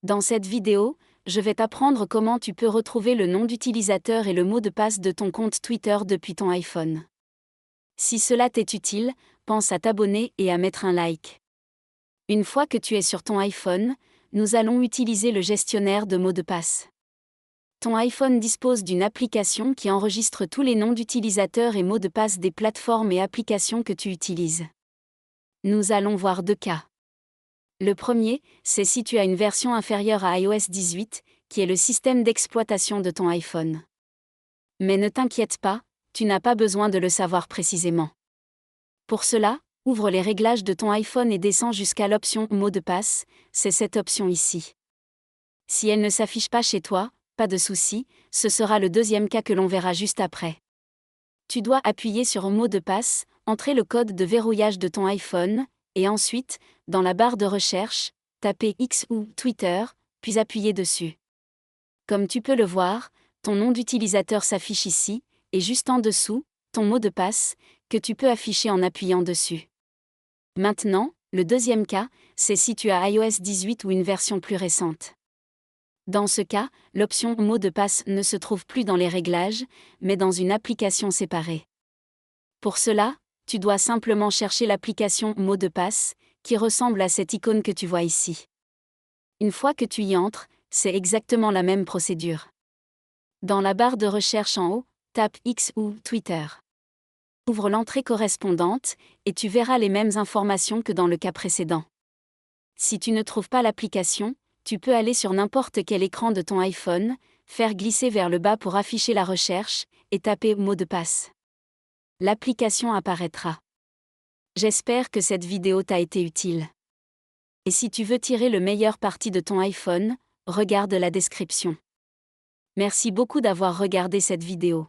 Dans cette vidéo, je vais t'apprendre comment tu peux retrouver le nom d'utilisateur et le mot de passe de ton compte Twitter depuis ton iPhone. Si cela t'est utile, pense à t'abonner et à mettre un like. Une fois que tu es sur ton iPhone, nous allons utiliser le gestionnaire de mots de passe. Ton iPhone dispose d'une application qui enregistre tous les noms d'utilisateurs et mots de passe des plateformes et applications que tu utilises. Nous allons voir deux cas. Le premier, c'est si tu as une version inférieure à iOS 18, qui est le système d'exploitation de ton iPhone. Mais ne t'inquiète pas, tu n'as pas besoin de le savoir précisément. Pour cela, ouvre les réglages de ton iPhone et descends jusqu'à l'option Mots de passe, c'est cette option ici. Si elle ne s'affiche pas chez toi, pas de souci, ce sera le deuxième cas que l'on verra juste après. Tu dois appuyer sur Mot de passe, entrer le code de verrouillage de ton iPhone, et ensuite, dans la barre de recherche, taper X ou Twitter, puis appuyer dessus. Comme tu peux le voir, ton nom d'utilisateur s'affiche ici, et juste en dessous, ton mot de passe, que tu peux afficher en appuyant dessus. Maintenant, le deuxième cas, c'est si tu as iOS 18 ou une version plus récente. Dans ce cas, l'option mot de passe ne se trouve plus dans les réglages, mais dans une application séparée. Pour cela, tu dois simplement chercher l'application mot de passe, qui ressemble à cette icône que tu vois ici. Une fois que tu y entres, c'est exactement la même procédure. Dans la barre de recherche en haut, tape X ou Twitter. Ouvre l'entrée correspondante, et tu verras les mêmes informations que dans le cas précédent. Si tu ne trouves pas l'application, tu peux aller sur n'importe quel écran de ton iPhone, faire glisser vers le bas pour afficher la recherche, et taper mot de passe. L'application apparaîtra. J'espère que cette vidéo t'a été utile. Et si tu veux tirer le meilleur parti de ton iPhone, regarde la description. Merci beaucoup d'avoir regardé cette vidéo.